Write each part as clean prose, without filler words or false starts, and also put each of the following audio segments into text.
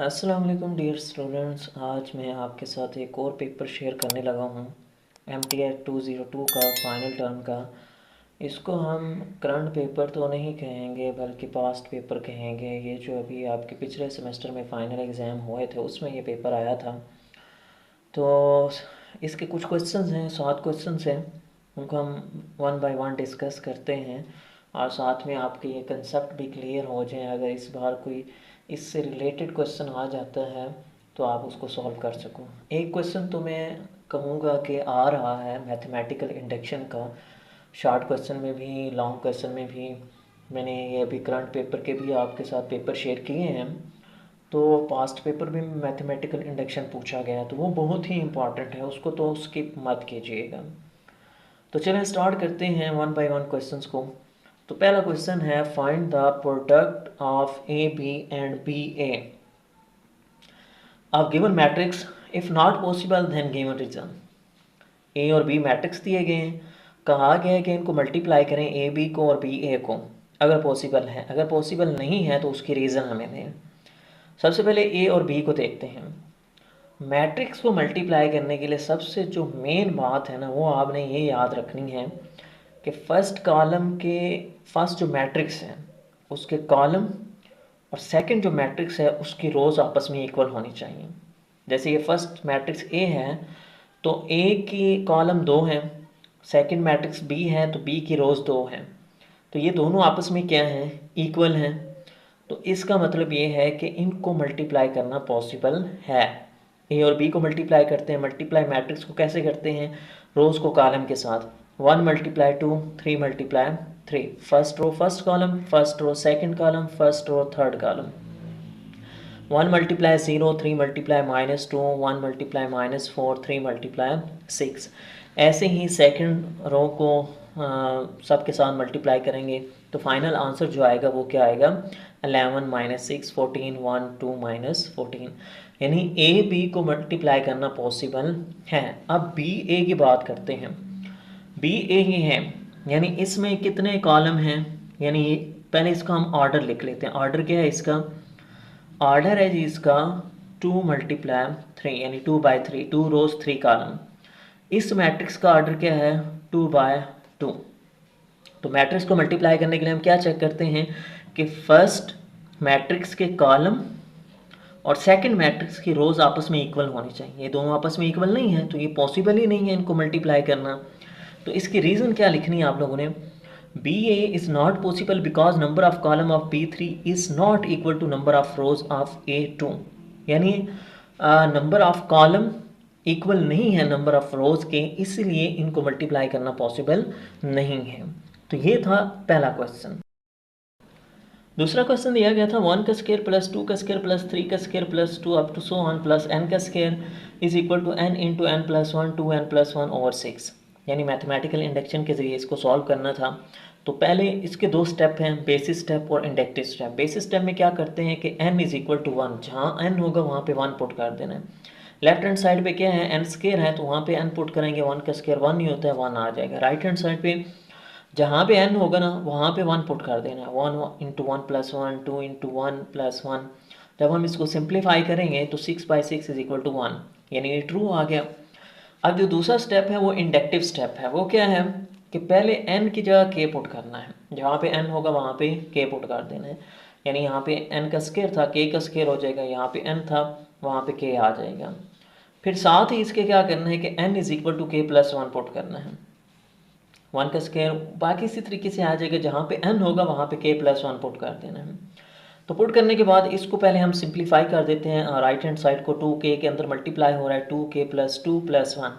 अस्सलाम वालेकुम dear students. आज मैं आपके साथ एक और पेपर शेयर करने लगा हूँ MTET 202 का फाइनल टर्म का। इसको हम करंट पेपर तो नहीं कहेंगे बल्कि पास्ट पेपर कहेंगे। ये जो अभी आपके पिछले सेमेस्टर में फ़ाइनल एग्ज़ाम हुए थे उसमें ये पेपर आया था। तो इसके कुछ क्वेश्चंस हैं, 7 क्वेश्चंस हैं, उनको हम वन बाय वन डिस्कस करते हैं और साथ में आपके ये कंसेप्ट भी क्लियर हो जाए। अगर इस बार कोई इससे रिलेटेड क्वेश्चन आ जाता है तो आप उसको सॉल्व कर सको। एक क्वेश्चन तो मैं कहूँगा कि आ रहा है मैथमेटिकल इंडक्शन का, शॉर्ट क्वेश्चन में भी लॉन्ग क्वेश्चन में भी। मैंने ये अभी करंट पेपर के भी आपके साथ पेपर शेयर किए हैं, तो पास्ट पेपर में मैथमेटिकल इंडक्शन पूछा गया तो वो बहुत ही इम्पॉर्टेंट है, उसको तो स्किप मत कीजिएगा। तो चलें स्टार्ट करते हैं वन बाय वन क्वेश्चंस को। तो पहला क्वेश्चन है find the product of A B and B A of given matrix, if not possible then given reason. A और बी मैट्रिक्स दिए गए हैं, कहा गया है कि इनको मल्टीप्लाई करें ए बी को और बी ए को अगर पॉसिबल है। अगर पॉसिबल नहीं है तो उसकी रीज़न हमें दें। सबसे पहले ए और बी को देखते हैं। मैट्रिक्स को मल्टीप्लाई करने के लिए सबसे जो मेन बात है ना, वो आपने ये याद रखनी है कि फर्स्ट कॉलम के फर्स्ट जो मैट्रिक्स है उसके कॉलम और सेकंड जो मैट्रिक्स है उसकी रोज़ आपस में इक्वल होनी चाहिए। जैसे ये फर्स्ट मैट्रिक्स ए है तो ए की कॉलम 2 है, सेकंड मैट्रिक्स बी है तो बी की रोज़ 2 हैं, तो ये दोनों आपस में क्या हैं, इक्वल हैं। तो इसका मतलब ये है कि इनको मल्टीप्लाई करना पॉसिबल है। ए और बी को मल्टीप्लाई करते हैं, मल्टीप्लाई मैट्रिक्स को कैसे करते हैं, रोज़ को कॉलम के साथ। 1 multiply 2, 3 multiply 3, first row first column, first row second column, first row third column. 1 multiply 0, 3 multiply -2, 1 multiply -4, 3 multiply 6। ऐसे ही सेकंड रो को सब के साथ मल्टीप्लाई करेंगे तो फाइनल आंसर जो आएगा वो क्या आएगा, 11 -6 14, 1 2 -14। यानी ए बी को मल्टीप्लाई करना पॉसिबल है। अब बी ए की बात करते हैं। बी ए ही है, यानी इसमें कितने कॉलम हैं, यानी पहले इसका हम ऑर्डर लिख लेते हैं। ऑर्डर क्या है इसका, ऑर्डर है जी इसका 2 मल्टीप्लाई 3, यानी 2/3, 2 रोज 3 कॉलम। इस मैट्रिक्स का ऑर्डर क्या है, 2/2। तो मैट्रिक्स को मल्टीप्लाई करने के लिए हम क्या चेक करते हैं कि फर्स्ट मैट्रिक्स के कॉलम और सेकंड मैट्रिक्स की रोज आपस में इक्वल होनी चाहिए। ये दोनों आपस में इक्वल नहीं है तो ये पॉसिबल ही नहीं है इनको मल्टीप्लाई करना। तो इसकी रीज़न क्या लिखनी है आप लोगों ने, B A is not possible because number of column of B3 is not equal to number of rows of A2। यानी नंबर ऑफ कॉलम इक्वल नहीं है नंबर ऑफ रोज के, इसलिए इनको मल्टीप्लाई करना पॉसिबल नहीं है। तो ये था पहला क्वेश्चन। दूसरा क्वेश्चन दिया गया था 1 का स्क्वायर प्लस 2 का स्क्वायर प्लस 3 का square plus 2 up to so on plus n का square is equal to n into n plus 1 2n plus 1 over 6। यानी मैथमेटिकल इंडक्शन के ज़रिए इसको सॉल्व करना था। तो पहले इसके 2 स्टेप हैं, बेसिस स्टेप और इंडक्टिव स्टेप। बेसिस स्टेप में क्या करते हैं कि n इज इक्वल टू 1, जहाँ n होगा वहाँ पे 1 पुट कर देना है। लेफ्ट हैंड साइड पे क्या है, n स्क्वायर है तो वहाँ पे n पुट करेंगे, 1 का स्क्वायर 1 नहीं होता है, 1 आ जाएगा। राइट हैंड साइड पे जहाँ पे n होगा ना वहाँ पे 1 पुट कर देना है, 1 इंटू 1 प्लस 1, 2 इंटू 1 प्लस 1। जब हम इसको सिंप्लीफाई करेंगे तो 6/6 इज इक्वल टू 1, यानी ये ट्रू आ गया। अब जो दूसरा स्टेप है वो इंडक्टिव स्टेप है। वो क्या है कि पहले n की जगह k पुट करना है, जहाँ पे n होगा वहाँ पे k पुट कर देना है। यानी यहाँ पे n का स्क्वायर था, k का स्क्वायर हो जाएगा, यहाँ पे n था वहाँ पे k आ जाएगा। फिर साथ ही इसके क्या करना है कि n is equal to k plus 1 put करना है, 1 का स्क्वायर बाकी इसी तरीके से आ जाएगा, जहाँ पे n होगा वहाँ पे k प्लस 1 पुट कर देना है। तो पुट करने के बाद इसको पहले हम सिंप्लीफाई कर देते हैं। राइट हैंड साइड को 2k के अंदर मल्टीप्लाई हो रहा है, 2k प्लस 2 प्लस 1,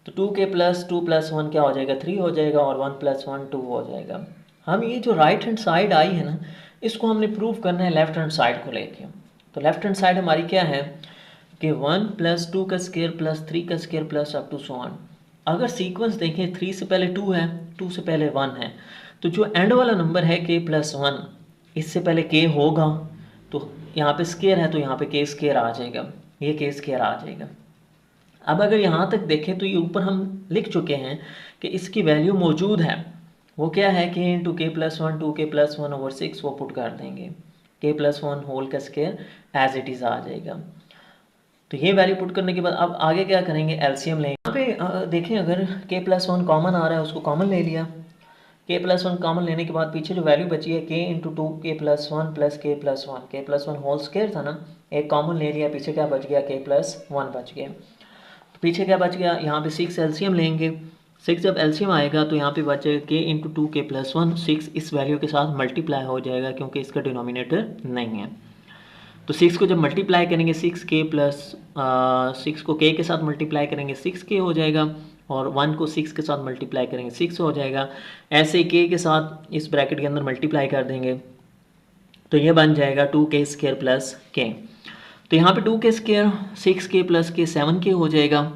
तो 2k प्लस 2 प्लस 1 क्या हो जाएगा, 3 हो जाएगा, और 1 प्लस 1 2 हो जाएगा। हम ये जो राइट हैंड साइड आई है ना, इसको हमने प्रूव करना है लेफ्ट हैंड साइड को लेके। तो लेफ्ट हैंड साइड हमारी क्या है कि 1 प्लस 2 का स्क्वायर प्लस 3 का square plus up to so on. अगर सीक्वेंस देखें 3 से पहले 2 है, 2 से पहले 1 है, तो जो एंड वाला नंबर है k प्लस 1, इससे पहले k होगा तो यहाँ पे स्क्वायर है तो यहाँ पे k स्क्वायर आ जाएगा, ये k स्क्वायर आ जाएगा। अब अगर यहाँ तक देखें तो ये ऊपर हम लिख चुके हैं कि इसकी वैल्यू मौजूद है। वो क्या है, k into k plus 1 2k plus 1 over 6, वो पुट कर देंगे। k+1 होल का स्क्वायर एज इट इज़ आ जाएगा। तो ये वैल्यू पुट करने के बाद अब आगे क्या करेंगे, एलसीएम लेंगे। यहाँ पे देखें अगर k+1 कॉमन आ रहा है उसको कॉमन ले लिया, k+1 कॉमन लेने के बाद पीछे जो वैल्यू बची है k into 2 k+1 plus k+1 whole square था ना, एक कॉमन ले लिया, पीछे क्या बच गया, k+1 बच गया। तो पीछे क्या बच गया, यहाँ पे 6 एलसीएम लेंगे, 6 जब एलसीएम आएगा तो यहाँ पे बचेगा k इंटू 2 k+1, 6 इस वैल्यू के साथ मल्टीप्लाई हो जाएगा क्योंकि इसका डिनोमिनेटर नहीं है। तो 6 को जब मल्टीप्लाई करेंगे 6k प्लस 6 को k के साथ मल्टीप्लाई करेंगे 6k हो जाएगा, और 1 को 6 के साथ मल्टीप्लाई करेंगे 6 हो जाएगा। ऐसे k के साथ इस ब्रैकेट के अंदर मल्टीप्लाई कर देंगे तो ये बन जाएगा 2k² प्लस k। तो यहाँ पे 2k² 6k plus k 7k हो जाएगा,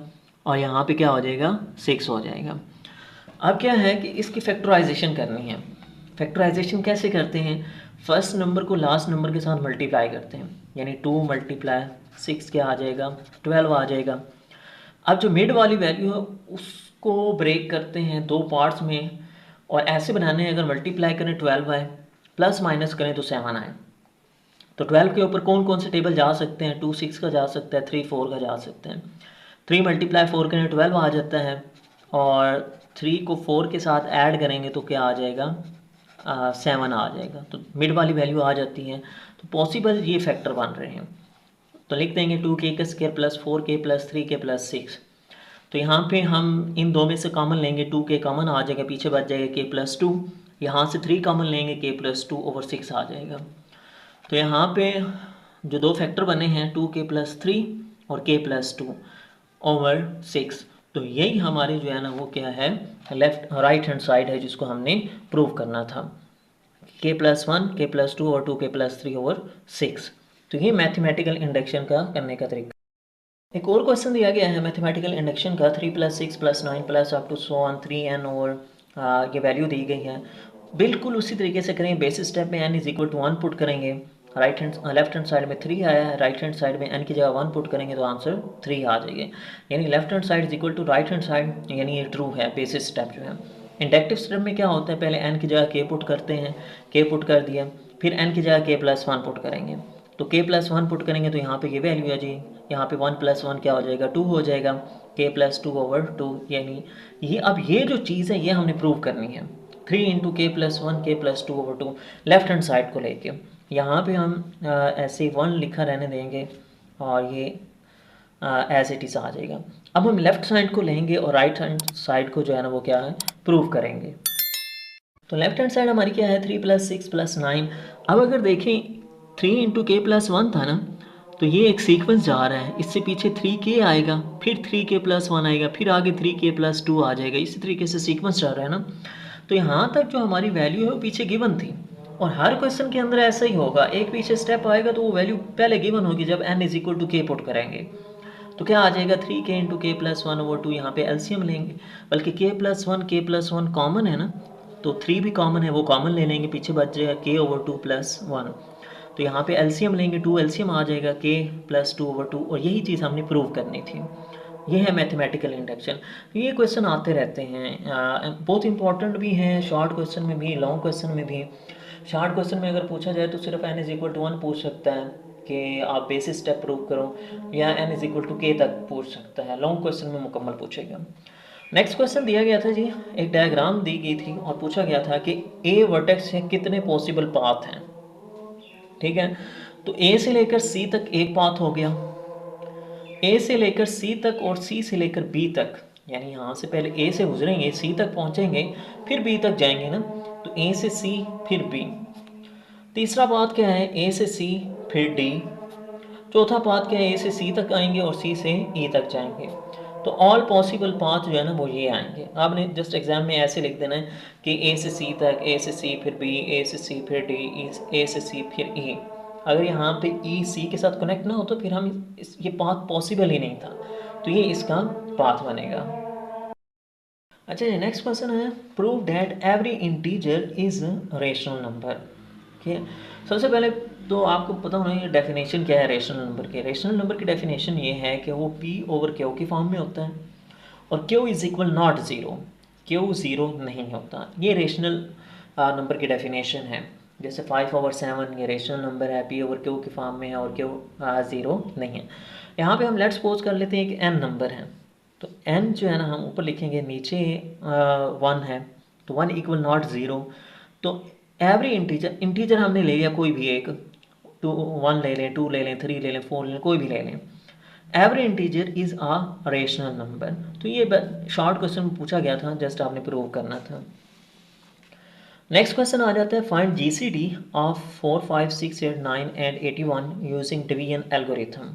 और यहाँ पे क्या हो जाएगा, 6 हो जाएगा। अब क्या है कि इसकी फैक्टराइजेशन करनी है। फैक्टराइजेशन कैसे करते हैं, फर्स्ट नंबर को लास्ट नंबर के साथ मल्टीप्लाई करते हैं, यानी 2 मल्टीप्लाई 6 क्या आ जाएगा, 12 आ जाएगा। अब जो मिड वाली वैल्यू है उसको ब्रेक करते हैं 2 पार्ट्स में, और ऐसे बनाने हैं, अगर मल्टीप्लाई करें 12 आए, प्लस माइनस करें तो 7 आए। तो 12 के ऊपर कौन कौन से टेबल जा सकते हैं, 2 6 का जा सकता है, 3 4 का जा सकते हैं। 3 मल्टीप्लाई 4 करें 12 आ जाता है, और 3 को 4 के साथ ऐड करेंगे तो क्या आ जाएगा, 7 आ जाएगा। तो मिड वाली वैल्यू आ जाती है। तो पॉसिबल ये फैक्टर बन रहे हैं, तो लिख देंगे 2k² plus 4k plus 3k plus 6। तो यहाँ पे हम इन दो में से कॉमन लेंगे, 2k कॉमन आ जाएगा, पीछे बच जाएगा k+2। यहाँ से 3 कॉमन लेंगे, k+2 ओवर 6 आ जाएगा। तो यहाँ पे जो दो फैक्टर बने हैं 2k प्लस 3 और k+2 ओवर 6, तो यही हमारे जो है ना वो क्या है, राइट हैंड साइड है जिसको हमने प्रूव करना था, k+1 k+2 और 2k+3 ओवर 6। तो ये मैथमेटिकल इंडक्शन का करने का तरीका। एक और क्वेश्चन दिया गया है मैथमेटिकल इंडक्शन का, 3 + 6 + 9 plus up to so on 3n over, ये वैल्यू दी गई है। बिल्कुल उसी तरीके से करेंगे, बेसिस स्टेप में n = 1 पुट करेंगे, लेफ्ट हैंड साइड में 3 आया है, राइट हैंड साइड में n की जगह 1 पुट करेंगे तो आंसर 3 आ जाएगा, यानी left hand side = right hand side, यानी ये ट्रू है बेसिस स्टेप जो है। इंडक्टिव स्टेप में क्या होता है, पहले n की जगह k पुट करते हैं, k पुट कर दिया, फिर n की जगह k+1 पुट करेंगे, तो k+1 पुट करेंगे तो यहाँ पे ये वैल्यू है जी, यहाँ पे 1 + 1 क्या हो जाएगा, 2 हो जाएगा, k+2 ओवर 2, यानी ये अब ये जो चीज़ है ये हमने प्रूव करनी है, 3 × k+1 k+2 over 2 left hand side को लेके। यहाँ पे हम ऐसे 1 लिखा रहने देंगे और ये एज इट इज़ आ जाएगा। अब हम लेफ्ट साइड को लेंगे और राइट हैंड साइड को जो है ना वो क्या है, प्रूव करेंगे। तो लेफ्ट हैंड साइड हमारी क्या है, 3 + 6 + 9। अब अगर देखें 3 × k+1 था ना, तो ये एक सीक्वेंस जा रहा है, इससे पीछे 3k आएगा, फिर 3k+1 आएगा, फिर आगे 3k+2 आ जाएगा, इसी तरीके से सीक्वेंस चल रहा है ना। तो यहाँ तक जो हमारी वैल्यू है वो पीछे गिवन थी, और हर क्वेश्चन के अंदर ऐसा ही होगा, एक पीछे स्टेप आएगा तो वो वैल्यू पहले गिवन होगी जब n = k पुट करेंगे। तो क्या आ जाएगा, 3k × k+1 ओवर 2, यहाँ पे एलसीएम लेंगे, बल्कि k+1 कॉमन है ना, तो 3 भी कॉमन है, वो कॉमन ले लेंगे, पीछे बच जाएगा k ओवर 2 + 1। तो यहाँ पे एलसीएम लेंगे, 2 एलसीएम आ जाएगा, k+2 ओवर 2, और यही चीज़ हमने प्रूव करनी थी। ये है मैथमेटिकल इंडक्शन। ये क्वेश्चन आते रहते हैं, बहुत इंपॉर्टेंट भी हैं, शॉर्ट क्वेश्चन में भी, लॉन्ग क्वेश्चन में भी। शॉर्ट क्वेश्चन में अगर पूछा जाए तो सिर्फ n = 1 पूछ सकता है कि आप बेसिस स्टेप प्रूव करो, या n = k तक पूछ सकता है, लॉन्ग क्वेश्चन में मुकम्मल पूछेगा। नेक्स्ट क्वेश्चन दिया गया था जी, एक डायग्राम दी गई थी और पूछा गया था कि ए वर्टेक्स से कितने पॉसिबल पाथ हैं, ठीक है। तो ए से लेकर सी तक एक पाथ हो गया, ए से लेकर सी तक और सी से लेकर बी तक, यानी यहाँ से पहले ए से गुजरेंगे, सी तक पहुँचेंगे, फिर बी तक जाएंगे ना, तो ए से सी फिर बी। तीसरा पाथ क्या है, ए से सी फिर डी। चौथा पाथ क्या है, ए से सी तक आएंगे और सी से ई तक जाएंगे। तो ऑल पॉसिबल पाथ जो है ना वो ये आएंगे। आपने जस्ट एग्जाम में ऐसे लिख देना है कि ए से सी तक, ए से सी फिर बी, ए से सी फिर डी, ए से सी फिर ई। अगर यहाँ पे ई सी के साथ कनेक्ट ना हो तो फिर हम ये पाथ पॉसिबल ही नहीं था, तो ये इसका पाथ बनेगा। अच्छा, नेक्स्ट क्वेश्चन है, prove that every integer is rational number. ठीक है, सबसे पहले तो आपको पता होना ये डेफिनेशन क्या है रेशनल नंबर की। रेशनल नंबर की डेफिनेशन ये है कि वो p ओवर क्यू की फॉर्म में होता है, और q = not zero, q zero नहीं होता। ये रेशनल नंबर की डेफिनेशन है। जैसे 5/7 ये रेशनल नंबर है, P ओवर Q की फॉर्म में है और Q 0 नहीं है। यहाँ पे हम लेट्स सपोज कर लेते हैं कि n नंबर है, तो n जो है ना हम ऊपर लिखेंगे, नीचे 1 है, तो 1 इक्वल नॉट 0। तो एवरी इंटीजर हमने ले लिया कोई भी एक, 1 ले लें, 2 ले लें, 3 ले लें, 4 ले लें, कोई भी ले लें। Every integer is a rational number. तो ये शॉर्ट क्वेश्चन पूछा गया था, जस्ट आपने प्रूव करना था। नेक्स्ट क्वेश्चन आ जाता है, find GCD of 4, 5, 6, 8, 9 and 81 using division algorithm.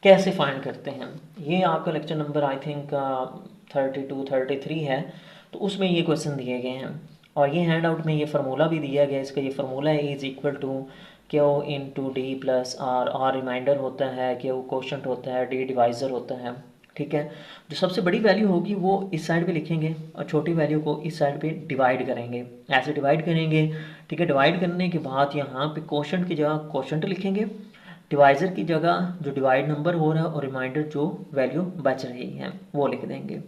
कैसे फाइंड करते हैं? ये आपका लेक्चर नंबर आई थिंक 32, 33 है, तो उसमें ये क्वेश्चन दिए गए हैं और ये हैंड आउट में ये फार्मूला भी दिया गया है। इसका ये फार्मूला है is equal to Q into D plus R remainder होता है, Q कोशंट होता है, डी डिवाइज़र होता है। ठीक है, जो सबसे बड़ी वैल्यू होगी वो इस साइड पे लिखेंगे और छोटी वैल्यू को इस साइड पे डिवाइड करेंगे, ऐसे डिवाइड करेंगे। ठीक है, डिवाइड करने के बाद यहाँ पे कोशंट की जगह कोशंट लिखेंगे, डिवाइज़र की जगह जो डिवाइड नंबर हो रहा है और रिमाइंडर जो वैल्यू बच रही है वो लिख देंगे।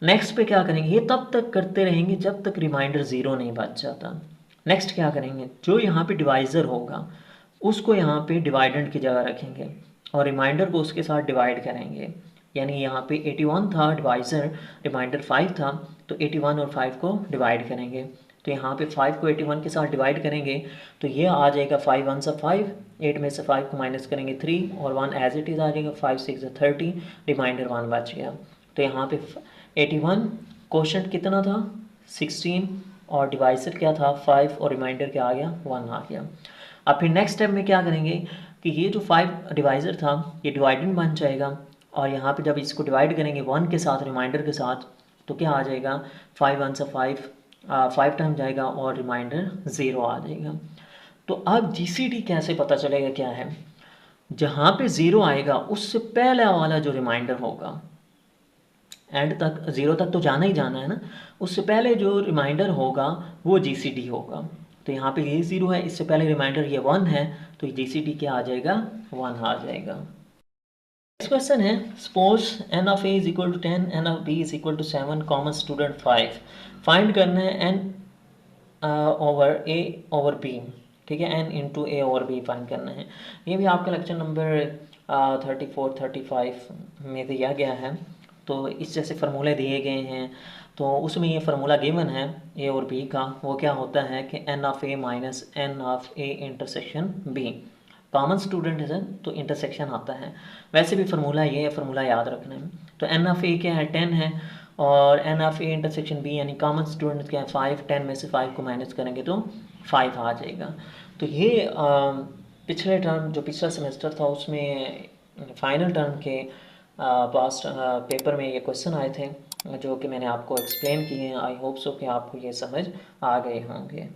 नेक्स्ट पे क्या करेंगे, ये तब तक करते रहेंगे जब तक रिमाइंडर 0 नहीं बच जाता। नेक्स्ट क्या करेंगे, जो यहाँ पे डिवाइज़र होगा उसको यहाँ पे डिवाइडेंड की जगह रखेंगे और रिमाइंडर को उसके साथ डिवाइड करेंगे। यानी यहाँ पे 81 था डिवाइज़र, रिमाइंडर 5 था, तो 81 और 5 को डिवाइड करेंगे। तो यहाँ पे 5 को 81 के साथ डिवाइड करेंगे तो ये आ जाएगा 5 1 से 5, 8 में से 5 को माइनस करेंगे 3 और 1 एज इट इज़ आ जाएगा, 5 6 30, रिमाइंडर 1 बच गया। तो यहाँ पे 81 कोशंट कितना था 16 और डिवाइज़र क्या था 5 और रिमाइंडर क्या आ गया 1 आ गया। अब फिर नेक्स्ट स्टेप में क्या करेंगे कि ये जो 5 डिवाइज़र था ये डिवाइडेंड बन जाएगा और यहाँ पे जब इसको डिवाइड करेंगे 1 के साथ रिमाइंडर के साथ तो क्या आ जाएगा 5 1 से 5, 5 टाइम जाएगा और रिमाइंडर 0 आ जाएगा। तो अब जीसीडी कैसे पता चलेगा क्या है, जहाँ पे 0 आएगा उससे पहले वाला जो रिमाइंडर होगा, एंड तक 0 तक तो जाना ही जाना है ना, उससे पहले जो रिमाइंडर होगा वो जीसीडी होगा। तो यहाँ पे ये 0 है, इससे पहले रिमाइंडर ये 1 है, तो जीसीडी क्या आ जाएगा 1 आ जाएगा। नेक्स्ट क्वेश्चन है, suppose n of a is equal to 10, n of b is equal to 7, common student 5। Find करना है n over a over b। ठीक है, n into a over b find करना है। ये भी आपका लेक्चर नंबर 34 35 में दिया गया है। तो इस जैसे फार्मूले दिए गए हैं, तो उसमें ये फार्मूला गिवन है a और b का, वो क्या होता है कि n of a minus n of a intersection b। Common student है तो इंटरसेक्शन आता है, वैसे भी फार्मूला ये है, फार्मूला याद रखना है। तो एन ऑफ ए क्या है 10 है और N of A intersection B यानी कॉमन स्टूडेंट क्या है 5, 10 में से 5 को माइनस करेंगे तो 5 आ जाएगा। तो ये पिछले टर्म जो पिछला सेमेस्टर था उसमें फाइनल टर्म के पास्ट पेपर में ये क्वेश्चन आए थे जो कि मैंने आपको एक्सप्लेन किए हैं। आई होप सो कि आपको ये समझ आ गए होंगे।